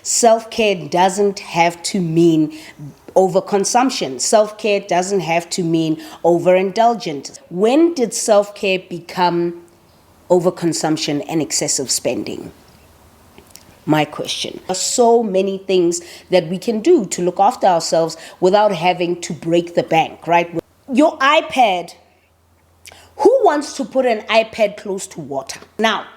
Self-care doesn't have to mean overconsumption. Self-care doesn't have to mean overindulgent. When did self-care become overconsumption and excessive spending? My question. There are so many things that we can do to look after ourselves without having to break the bank, right? Your iPad. Who wants to put an iPad close to water? Now,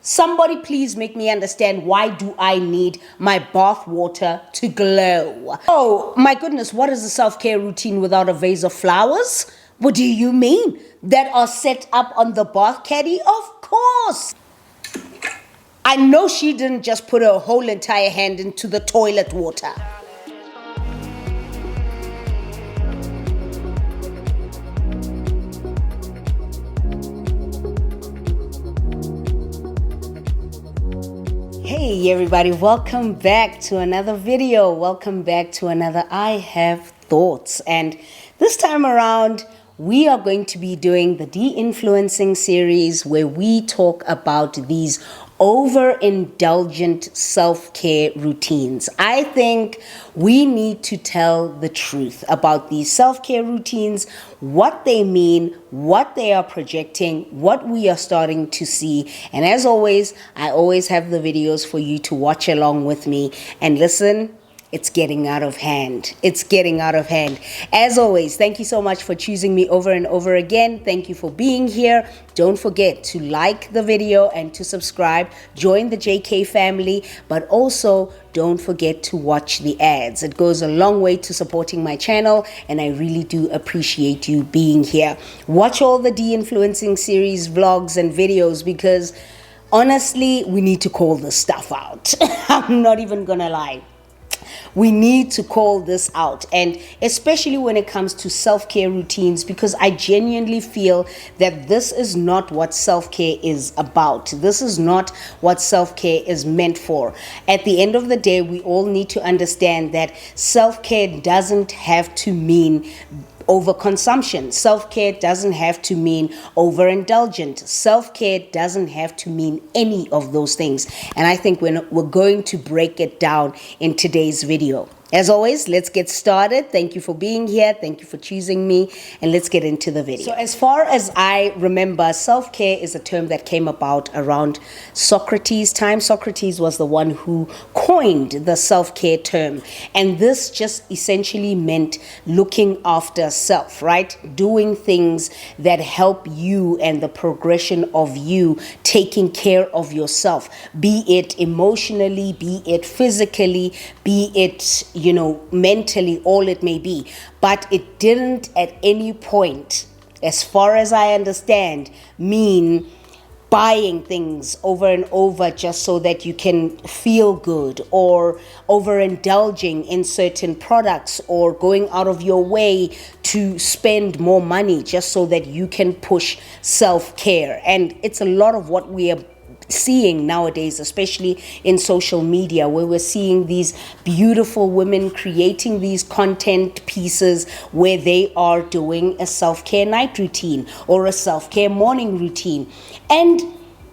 somebody please make me understand, why do I need my bath water to glow? Oh my goodness, what is a self-care routine without a vase of flowers? What do you mean? That are set up on the bath caddy? Of course. I know she didn't just put her whole entire hand into the toilet water. Hey everybody, welcome back to another video. Welcome back to another I Have Thoughts. And this time around, we are going to be doing the Deinfluencing series, where we talk about these overindulgent self-care routines. I think we need to tell the truth about these self-care routines, what they mean, what they are projecting, what we are starting to see. And as always, I always have the videos for you to watch along with me and listen. It's getting out of hand. It's getting out of hand. As always, thank you so much for choosing me over and over again. Thank you for being here. Don't forget to like the video and to subscribe. Join the JK family, but also don't forget to watch the ads. It goes a long way to supporting my channel, and I really do appreciate you being here. Watch all the De-Influencing series, vlogs, and videos, because honestly, we need to call this stuff out. I'm not even gonna lie. We need to call this out, and especially when it comes to self-care routines, because I genuinely feel that this is not what self-care is about. This is not what self-care is meant for. At the end of the day, we all need to understand that self-care doesn't have to mean overconsumption. Self-care doesn't have to mean overindulgent. Self-care doesn't have to mean any of those things. And I think we're going to break it down in today's video. As always, let's get started. Thank you for being here. Thank you for choosing me. And let's get into the video. So as far as I remember, self-care is a term that came about around Socrates' time. Socrates was the one who coined the self-care term. And this just essentially meant looking after self, right? Doing things that help you and the progression of you taking care of yourself, be it emotionally, be it physically, be it mentally, all it may be. But it didn't at any point, as far as I understand, mean buying things over and over just so that you can feel good, or overindulging in certain products, or going out of your way to spend more money just so that you can push self-care. And it's a lot of what we are seeing nowadays, especially in social media, where we're seeing these beautiful women creating these content pieces where they are doing a self-care night routine or a self-care morning routine. And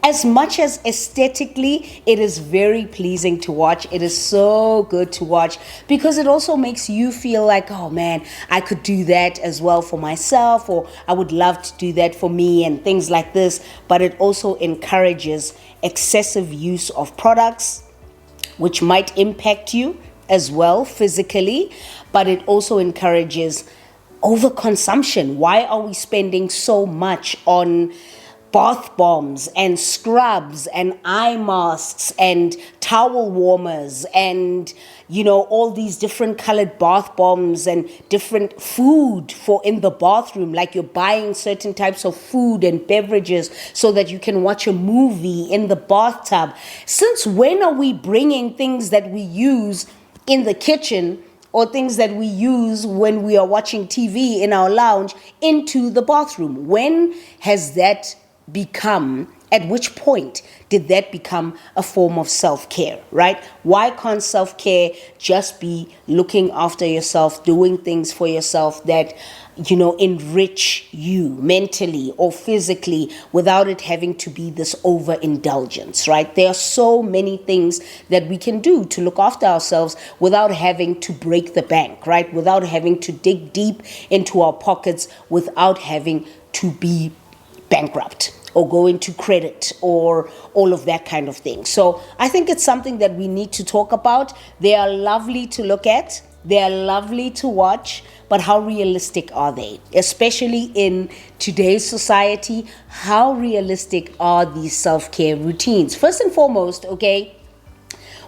as much as aesthetically it is very pleasing to watch, it is so good to watch, because it also makes you feel like, oh man, I could do that as well for myself, or I would love to do that for me, and things like this. But it also encourages excessive use of products, which might impact you as well physically, but it also encourages overconsumption. Why are we spending so much on bath bombs and scrubs and eye masks and towel warmers and all these different colored bath bombs and different food for in the bathroom? Like, you're buying certain types of food and beverages so that you can watch a movie in the bathtub. Since when are we bringing things that we use in the kitchen, or things that we use when we are watching TV in our lounge, into the bathroom? When has that become At which point did that become a form of self-care, right? Why can't self-care just be looking after yourself, doing things for yourself that, enrich you mentally or physically without it having to be this overindulgence, right? There are so many things that we can do to look after ourselves without having to break the bank, right? Without having to dig deep into our pockets, without having to be bankrupt or go into credit or all of that kind of thing. So I think it's something that we need to talk about. They are lovely to look at. They are lovely to watch, but how realistic are they? Especially in today's society, how realistic are these self-care routines? First and foremost, okay,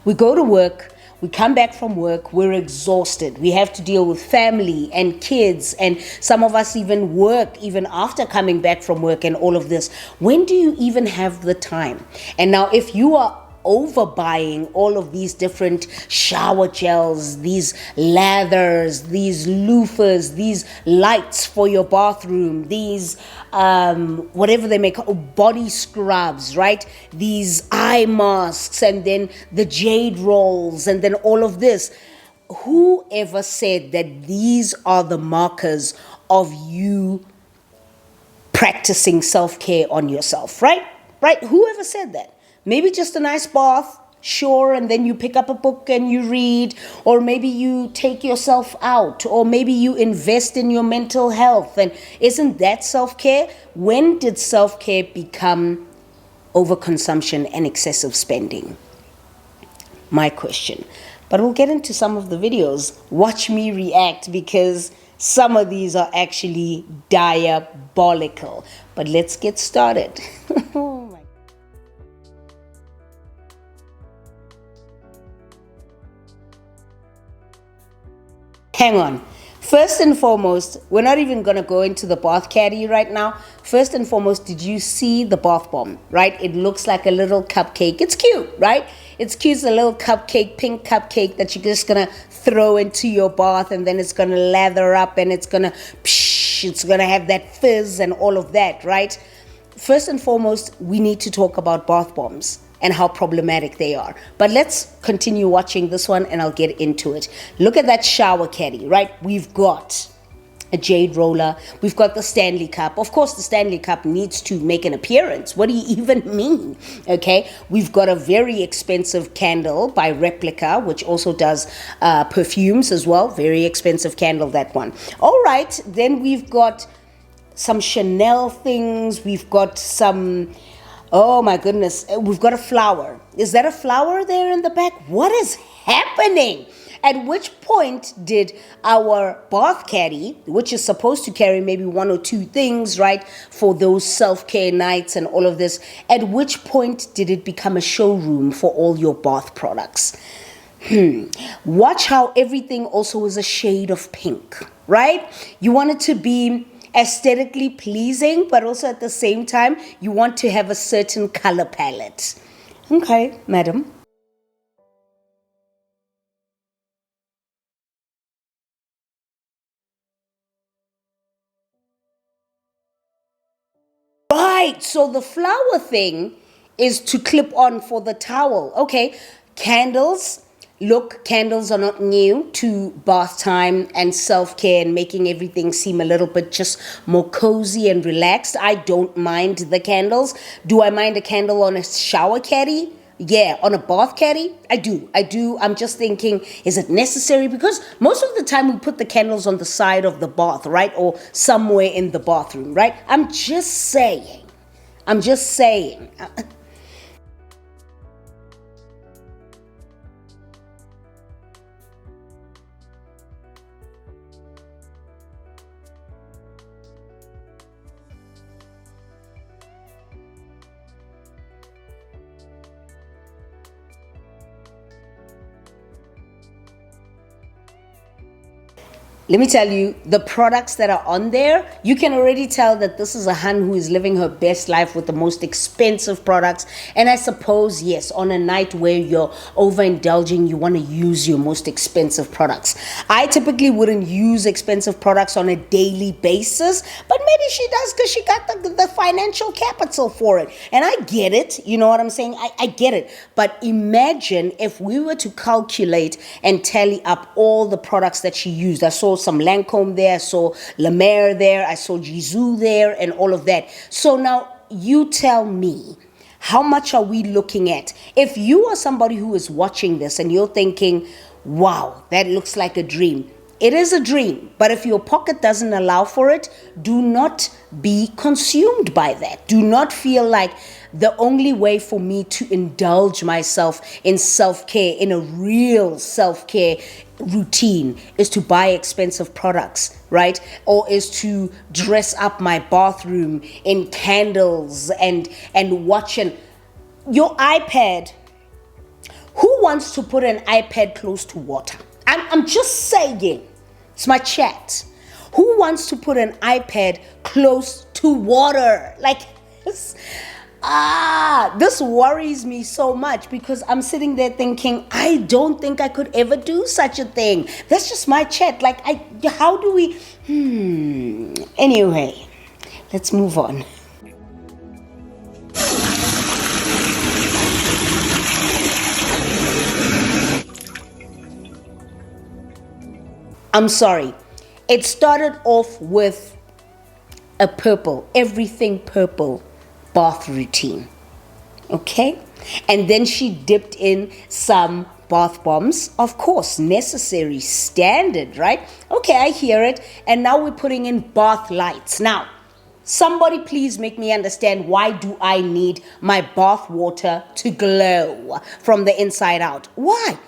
we go to work, we come back from work, we're exhausted. We have to deal with family and kids, and some of us even work even after coming back from work and all of this. When do you even have the time? And now if you are overbuying all of these different shower gels, these lathers, these loofahs, these lights for your bathroom, these whatever they make, body scrubs, right? These eye masks, and then the jade rolls, and then all of this. Whoever said that these are the markers of you practicing self-care on yourself, right? Right? Whoever said that? Maybe just a nice bath, sure, and then you pick up a book and you read, or maybe you take yourself out, or maybe you invest in your mental health. And isn't that self-care? When did self-care become overconsumption and excessive spending? My question. But we'll get into some of the videos. Watch me react, because some of these are actually diabolical. But let's get started. Oh my. Hang on. First and foremost, we're not even going to go into the bath caddy right now. First and foremost, did you see the bath bomb, right? It looks like a little cupcake. It's cute, right? It's cute. It's a little cupcake, pink cupcake that you're just going to throw into your bath, and then it's going to lather up, and it's going to have that fizz and all of that, right? First and foremost, we need to talk about bath bombs and how problematic they are. But let's continue watching this one and I'll get into it. Look at that shower caddy, right? We've got a jade roller. We've got the Stanley Cup. Of course, the Stanley Cup needs to make an appearance. What do you even mean? Okay, we've got a very expensive candle by Replica, which also does perfumes as well. Very expensive candle, that one. All right, then we've got some Chanel things. We've got some... Oh my goodness, we've got a flower. Is that a flower there in the back? What is happening? At which point did our bath caddy, which is supposed to carry maybe one or two things, right, for those self-care nights and all of this, at which point did it become a showroom for all your bath products? Watch how everything also is a shade of pink, right? You want it to be aesthetically pleasing, but also at the same time, you want to have a certain color palette. Okay, madam. Right, so the flower thing is to clip on for the towel. Okay, candles. Look, candles are not new to bath time and self-care and making everything seem a little bit just more cozy and relaxed. I don't mind the candles. Do I mind a candle on a shower caddy? Yeah, on a bath caddy? I do. I'm just thinking, is it necessary? Because most of the time we put the candles on the side of the bath, right? Or somewhere in the bathroom, right? I'm just saying. Let me tell you, the products that are on there, you can already tell that this is a hun who is living her best life with the most expensive products. And I suppose, yes, on a night where you're overindulging, you want to use your most expensive products. I typically wouldn't use expensive products on a daily basis, but maybe she does because she got the financial capital for it. And I get it, you know what I'm saying? I get it. But imagine if we were to calculate and tally up all the products that she used. I saw some Lancome there, I saw La Mer there, I saw Jisoo there, and all of that. So now you tell me, how much are we looking at? If you are somebody who is watching this and you're thinking, wow, that looks like a dream. It is a dream, but if your pocket doesn't allow for it, do not be consumed by that. Do not feel like the only way for me to indulge myself in self-care, in a real self-care routine, is to buy expensive products, right? Or is to dress up my bathroom in candles and watching your iPad. Who wants to put an iPad close to water? I'm just saying, it's my chat. Who wants to put an iPad close to water? Like this? This worries me so much because I'm sitting there thinking, I don't think I could ever do such a thing. That's just my chat. Like, how do we? Anyway, let's move on. I'm sorry. It started off with a purple, everything purple bath routine. Okay? And then she dipped in some bath bombs. Of course, necessary, standard, right? Okay, I hear it. And now we're putting in bath lights. Now, somebody please make me understand, why do I need my bath water to glow from the inside out? Why?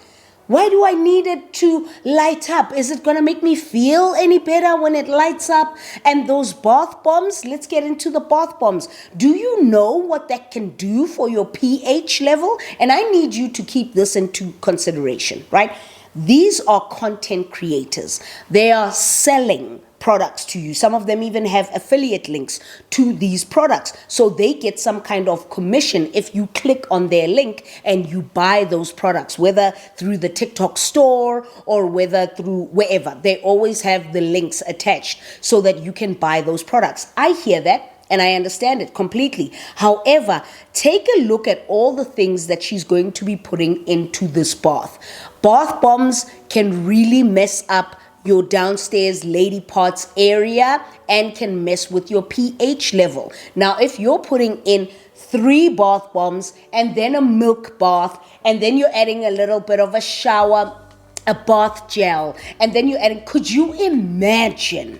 Why do I need it to light up? Is it going to make me feel any better when it lights up? And those bath bombs, let's get into the bath bombs. Do you know what that can do for your pH level? And I need you to keep this into consideration, right? These are content creators. They are selling products to you. Some of them even have affiliate links to these products. So they get some kind of commission if you click on their link and you buy those products, whether through the TikTok store or whether through wherever. They always have the links attached so that you can buy those products. I hear that. And I understand it completely. However, take a look at all the things that she's going to be putting into this bath. Bath bombs can really mess up your downstairs lady parts area and can mess with your pH level. Now, if you're putting in 3 bath bombs and then a milk bath, and then you're adding a little bit of a shower, a bath gel, and then you're adding, could you imagine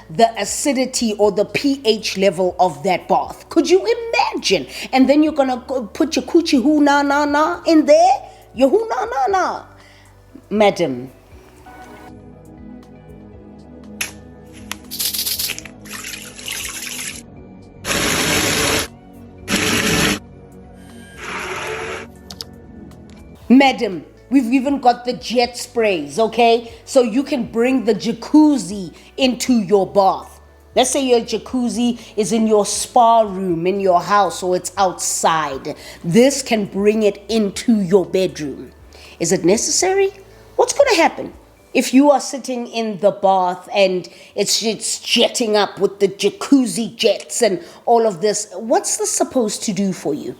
the acidity or the pH level of that bath? Could you imagine? And then you're gonna put your coochie hoo na na na in there? Your hoo na na na. Madam. Madam, we've even got the jet sprays, okay? So you can bring the jacuzzi into your bath. Let's say your jacuzzi is in your spa room, in your house, or it's outside. This can bring it into your bedroom. Is it necessary? What's going to happen if you are sitting in the bath and it's jetting up with the jacuzzi jets and all of this? What's this supposed to do for you?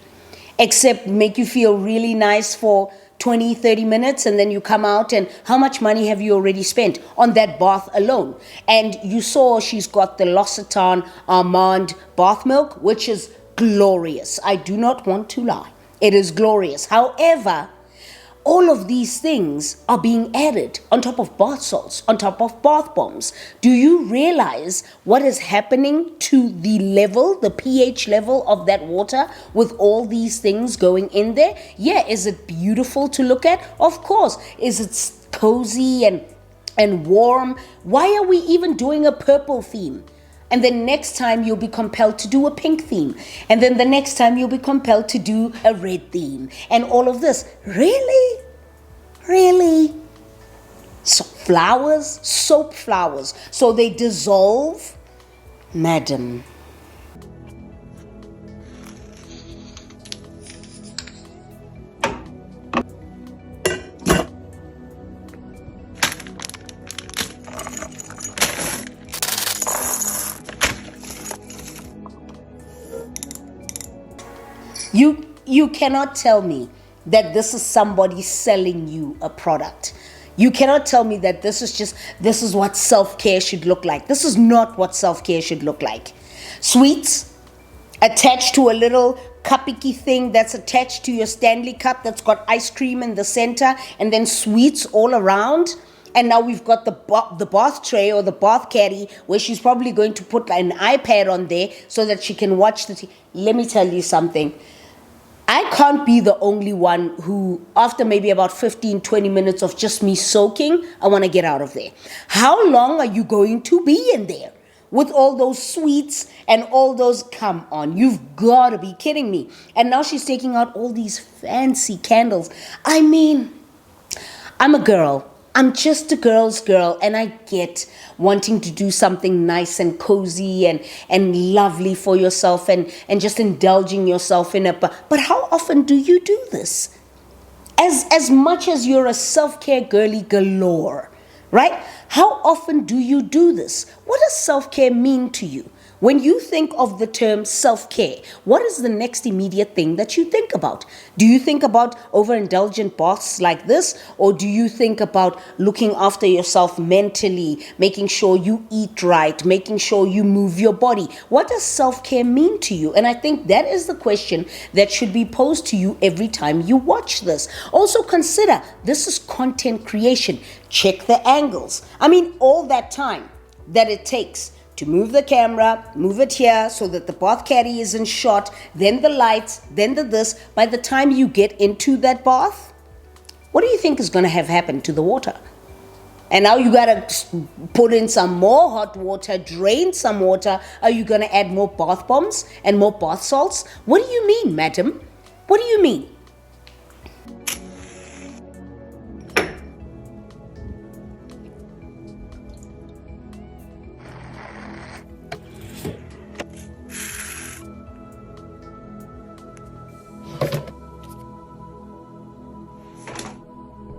Except make you feel really nice for 20, 30 minutes, and then you come out, and how much money have you already spent on that bath alone? And you saw she's got the L'Occitane Almond bath milk, which is glorious. I do not want to lie. It is glorious. However, all of these things are being added on top of bath salts, on top of bath bombs. Do you realize what is happening to the level, the pH level of that water with all these things going in there? Yeah, is it beautiful to look at? Of course. Is it cozy and warm? Why are we even doing a purple theme? And then next time you'll be compelled to do a pink theme. And then the next time you'll be compelled to do a red theme. And all of this. Really? Really? So flowers, soap flowers. So they dissolve, madam. You cannot tell me that this is somebody selling you a product. You cannot tell me that this is what self-care should look like. This is not what self-care should look like. Sweets attached to a little cupicky thing that's attached to your Stanley cup that's got ice cream in the center, and then sweets all around. And now we've got the bath tray or the bath caddy where she's probably going to put an iPad on there so that she can watch the TV. Let me tell you something. I can't be the only one who, after maybe about 15, 20 minutes of just me soaking, I want to get out of there. How long are you going to be in there with all those sweets and all those? Come on, you've got to be kidding me. And now she's taking out all these fancy candles. I mean, I'm a girl. I'm just a girl's girl, and I get wanting to do something nice and cozy and lovely for yourself and just indulging yourself in it. But how often do you do this? As much as you're a self-care girly galore, right? How often do you do this? What does self-care mean to you? When you think of the term self-care, what is the next immediate thing that you think about? Do you think about overindulgent baths like this? Or do you think about looking after yourself mentally, making sure you eat right, making sure you move your body? What does self-care mean to you? And I think that is the question that should be posed to you every time you watch this. Also consider, this is content creation. Check the angles. I mean, all that time that it takes to move the camera, move it here so that the bath caddy is in shot, then the lights, then the this. By the time you get into that bath, what do you think is going to have happened to the water? And now you got to put in some more hot water, drain some water. Are you going to add more bath bombs and more bath salts? What do you mean, madam? What do you mean?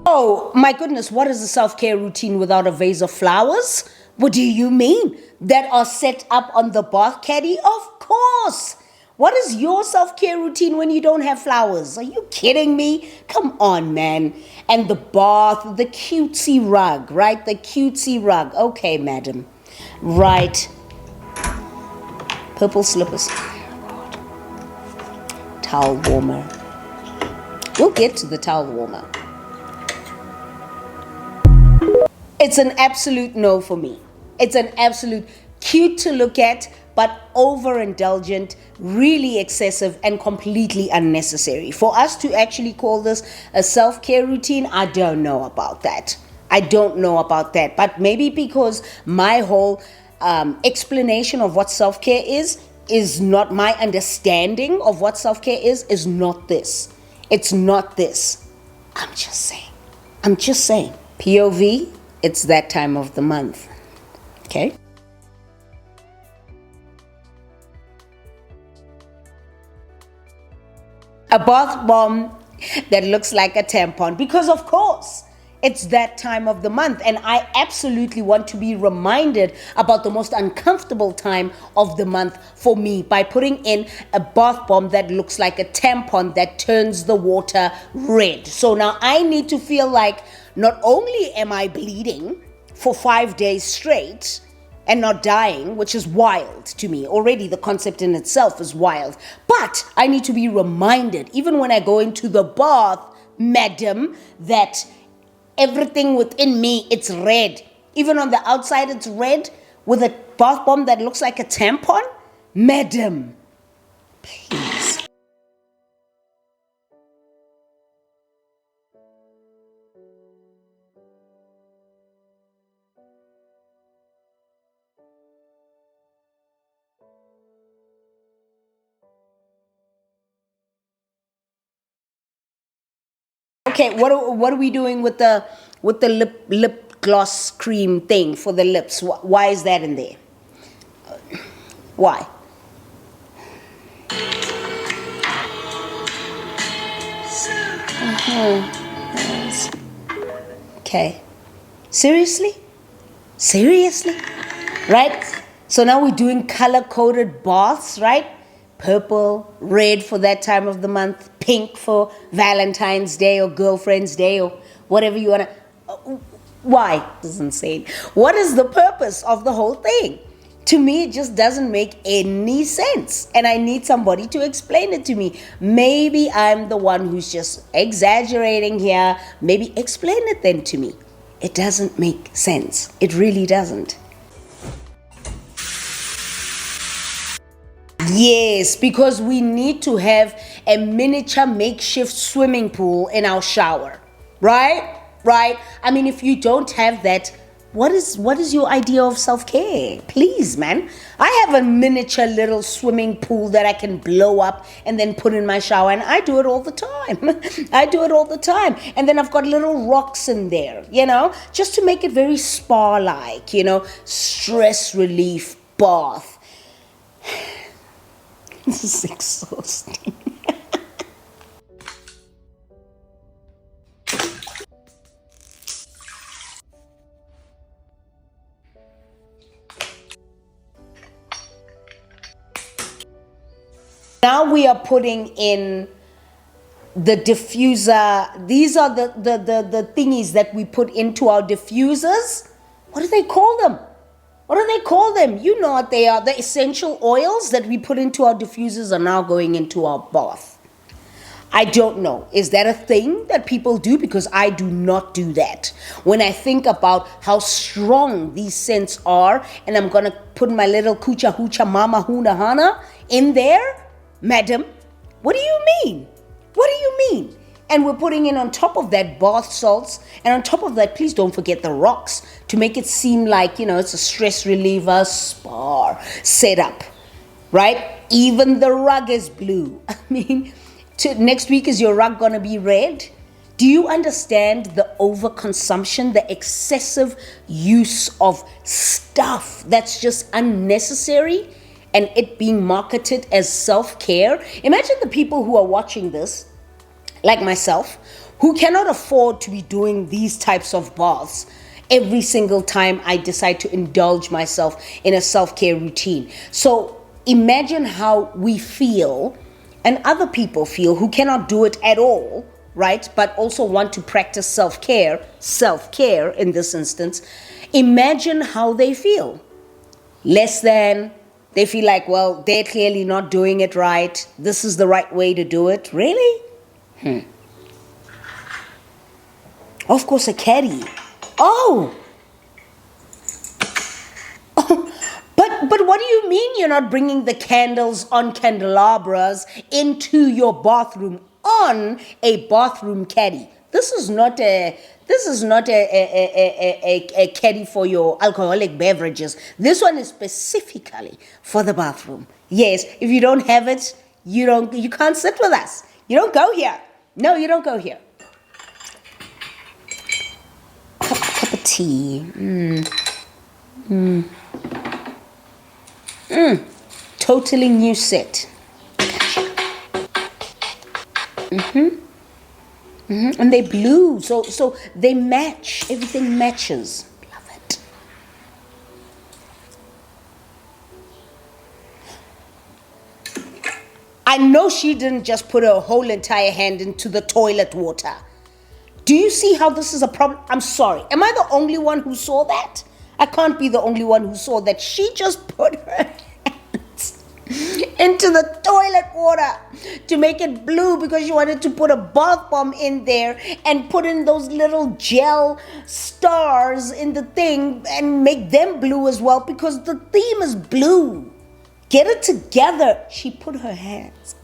Oh, my goodness, what is a self-care routine without a vase of flowers? What do you mean? That are set up on the bath caddy? Of course. What is your self-care routine when you don't have flowers? Are you kidding me? Come on, man. And the bath, the cutesy rug, right? The cutesy rug. Okay, madam. Right. Purple slippers. Towel warmer. We'll get to the towel warmer. It's an absolute no for me. It's an absolute cute to look at, but overindulgent, really excessive, and completely unnecessary. For us to actually call this a self-care routine, I don't know about that. I don't know about that. But maybe because my whole explanation of what self-care is not my understanding of what self-care is not this. It's not this. I'm just saying. I'm just saying. POV, it's that time of the month. Okay? A bath bomb that looks like a tampon, because of course it's that time of the month, and I absolutely want to be reminded about the most uncomfortable time of the month for me by putting in a bath bomb that looks like a tampon that turns the water red. So now I need to feel like not only am I bleeding for 5 days straight and not dying, which is wild to me. Already the concept in itself is wild. But I need to be reminded, even when I go into the bath, madam, that everything within me, it's red. Even on the outside, it's red with a bath bomb that looks like a tampon. Madam, please. Okay, what are we doing with the lip gloss cream thing for the lips. Why is that in there? Why? Yes. Okay. Seriously? Seriously? Right? So now we're doing color-coded baths, right? Purple, red for that time of the month, pink for Valentine's Day or Girlfriend's Day or whatever you want to... Why? This is insane. What is the purpose of the whole thing? To me, it just doesn't make any sense. And I need somebody to explain it to me. Maybe I'm the one who's just exaggerating here. Maybe explain it then to me. It doesn't make sense. It really doesn't. Yes, because we need to have a miniature makeshift swimming pool in our shower. Right? Right? I mean, if you don't have that, what is your idea of self-care? Please, man. I have a miniature little swimming pool that I can blow up and then put in my shower, and I do it all the time. I do it all the time. And then I've got little rocks in there, just to make it very spa-like, stress relief bath. This is exhausting. Now we are putting in the diffuser. These are the thingies that we put into our diffusers. What do they call them? What do they call them? You know what they are. The essential oils that we put into our diffusers are now going into our bath. I don't know. Is that a thing that people do? Because I do not do that. When I think about how strong these scents are, and I'm going to put my little kucha hoocha mama huna hana in there, madam, what do you mean? What do you mean? And we're putting in on top of that bath salts, and on top of that, please don't forget the rocks to make it seem like, it's a stress reliever spa setup, right? Even the rug is blue. I mean, next week is your rug gonna be red? Do you understand the overconsumption, the excessive use of stuff that's just unnecessary? And it being marketed as self-care. Imagine the people who are watching this, like myself, who cannot afford to be doing these types of baths every single time I decide to indulge myself in a self-care routine. So imagine how we feel and other people feel who cannot do it at all, right? But also want to practice self-care in this instance. Imagine how they feel. Less than. They feel like, well, they're clearly not doing it right. This is the right way to do it. Really? Of course, a caddy. Oh! But what do you mean you're not bringing the candles on candelabras into your bathroom on a bathroom caddy? This is not a caddy for your alcoholic beverages. This one is specifically for the bathroom. Yes, if you don't have it, you can't sit with us. You don't go here. No, you don't go here. Cup of tea. Totally new set. And they blue, so they match. Everything matches. Love it. I know she didn't just put her whole entire hand into the toilet water. Do you see how this is a problem? I'm sorry. Am I the only one who saw that? I can't be the only one who saw that. She just put her hands into the toilet water to make it blue because she wanted to put a bath bomb in there and put in those little gel stars in the thing and make them blue as well because the theme is blue. Get it together. She put her hands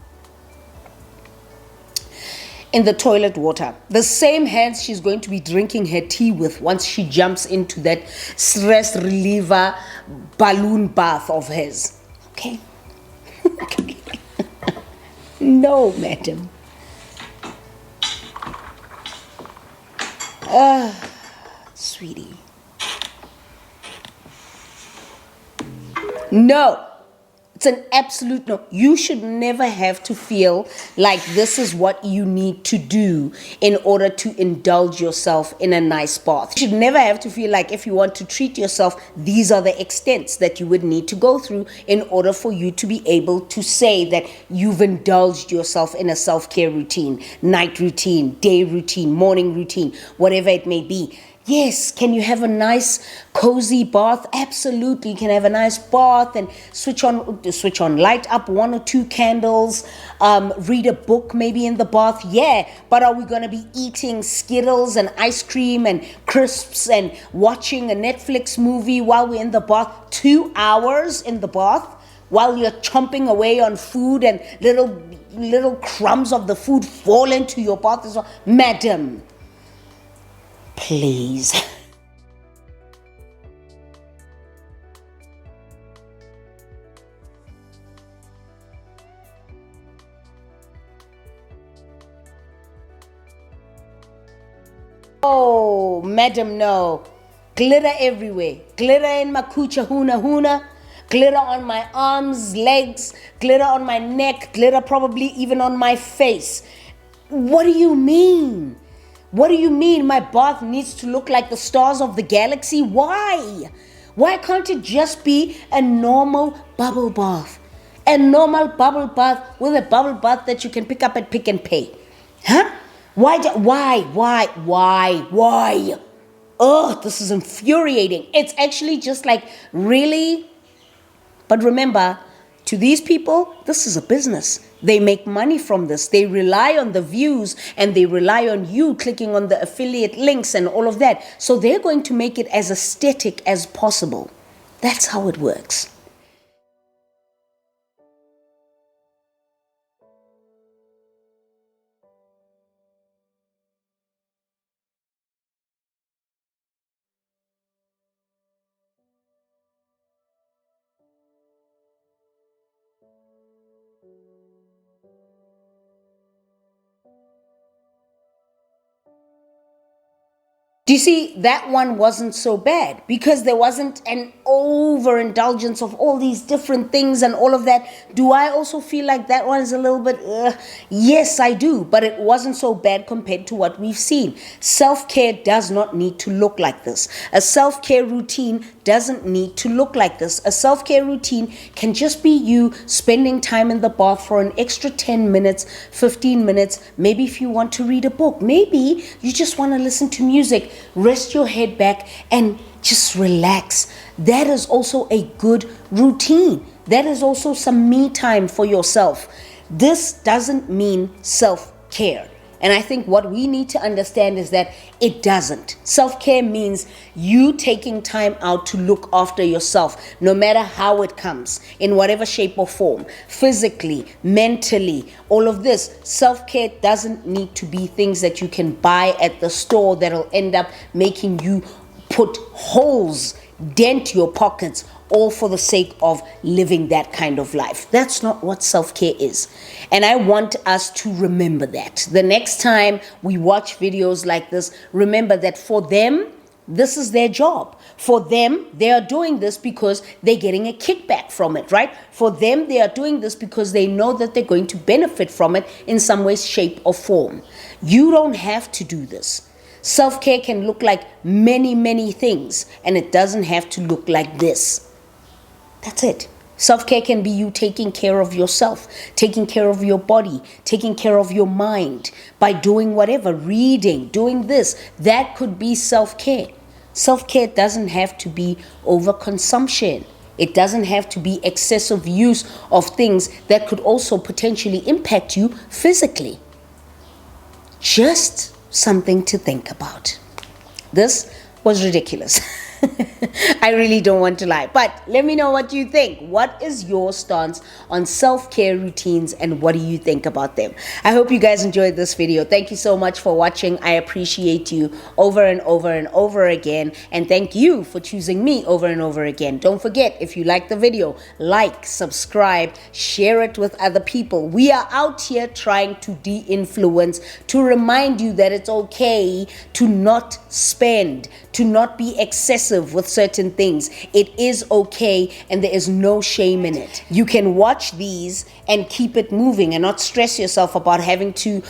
in the toilet water. The same hands she's going to be drinking her tea with once she jumps into that stress reliever balloon bath of hers. Okay? Okay. No, madam. Sweetie. No. It's an absolute no. You should never have to feel like this is what you need to do in order to indulge yourself in a nice bath. You should never have to feel like if you want to treat yourself, these are the extents that you would need to go through in order for you to be able to say that you've indulged yourself in a self-care routine, night routine, day routine, morning routine, whatever it may be. Yes, can you have a nice cozy bath? Absolutely. You can have a nice bath and switch on, light up 1 or 2 candles, read a book maybe in the bath. Yeah, but are we going to be eating Skittles and ice cream and crisps and watching a Netflix movie while we're in the bath? 2 hours in the bath while you're chomping away on food and little crumbs of the food fall into your bath as well? Madam, please. Oh, madam, no. Glitter everywhere. Glitter in my coochie huna, glitter on my arms, legs, glitter on my neck, glitter probably even on my face. What do you mean? What do you mean my bath needs to look like the stars of the galaxy? Why? Why can't it just be a normal bubble bath? A normal bubble bath with a bubble bath that you can pick up at Pick and Pay. Huh? Why? Oh, this is infuriating. It's actually just like, really? But remember, to these people, this is a business. They make money from this. They rely on the views and they rely on you clicking on the affiliate links and all of that. So they're going to make it as aesthetic as possible. That's how it works. Do you see, that one wasn't so bad because there wasn't an overindulgence of all these different things and all of that. Do I also feel like that one is a little bit, yes, I do, but it wasn't so bad compared to what we've seen. Self-care does not need to look like this. A self-care routine doesn't need to look like this. A self-care routine can just be you spending time in the bath for an extra 10 minutes, 15 minutes. Maybe if you want to read a book, maybe you just want to listen to music. Rest your head back and just relax. That is also a good routine. That is also some me time for yourself. This doesn't mean self-care. And I think what we need to understand is that it doesn't. Self-care means you taking time out to look after yourself, no matter how it comes, in whatever shape or form, physically, mentally, all of this. Self-care doesn't need to be things that you can buy at the store that'll end up making you put holes, dent your pockets, all for the sake of living that kind of life. That's not what self-care is. And I want us to remember that. The next time we watch videos like this, remember that for them, this is their job. For them, they are doing this because they're getting a kickback from it, right? For them, they are doing this because they know that they're going to benefit from it in some way, shape, or form. You don't have to do this. Self-care can look like many, many things, and it doesn't have to look like this. That's it. Self-care can be you taking care of yourself, taking care of your body, taking care of your mind by doing whatever, reading, doing this. That could be self-care. Self-care doesn't have to be overconsumption. It doesn't have to be excessive use of things that could also potentially impact you physically. Just something to think about. This was ridiculous. I really don't want to lie, but let me know what you think. What is your stance on self-care routines and what do you think about them? I hope you guys enjoyed this video. Thank you so much for watching. I appreciate you over and over and over again, and thank you for choosing me over and over again. Don't forget, if you like the video, like, subscribe, share it with other people. We are out here trying to de-influence, to remind you that it's okay to not spend, to not be excessive with certain things. It is okay, and there is no shame in it. You can watch these and keep it moving and not stress yourself about having to,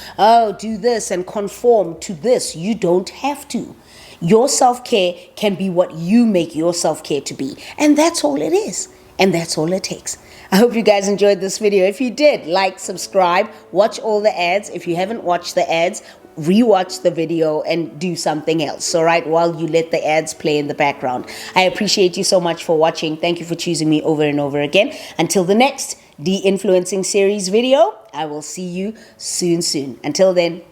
do this and conform to this. You don't have to. Your self-care can be what you make your self-care to be. And that's all it is. And that's all it takes. I hope you guys enjoyed this video. If you did, like, subscribe, watch all the ads. If you haven't watched the ads, rewatch the video and do something else, all right, while you let the ads play in the background. I appreciate you so much for watching. Thank you for choosing me over and over again. Until the next De-Influencing series video, I will see you soon. Until then,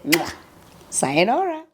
sayonara.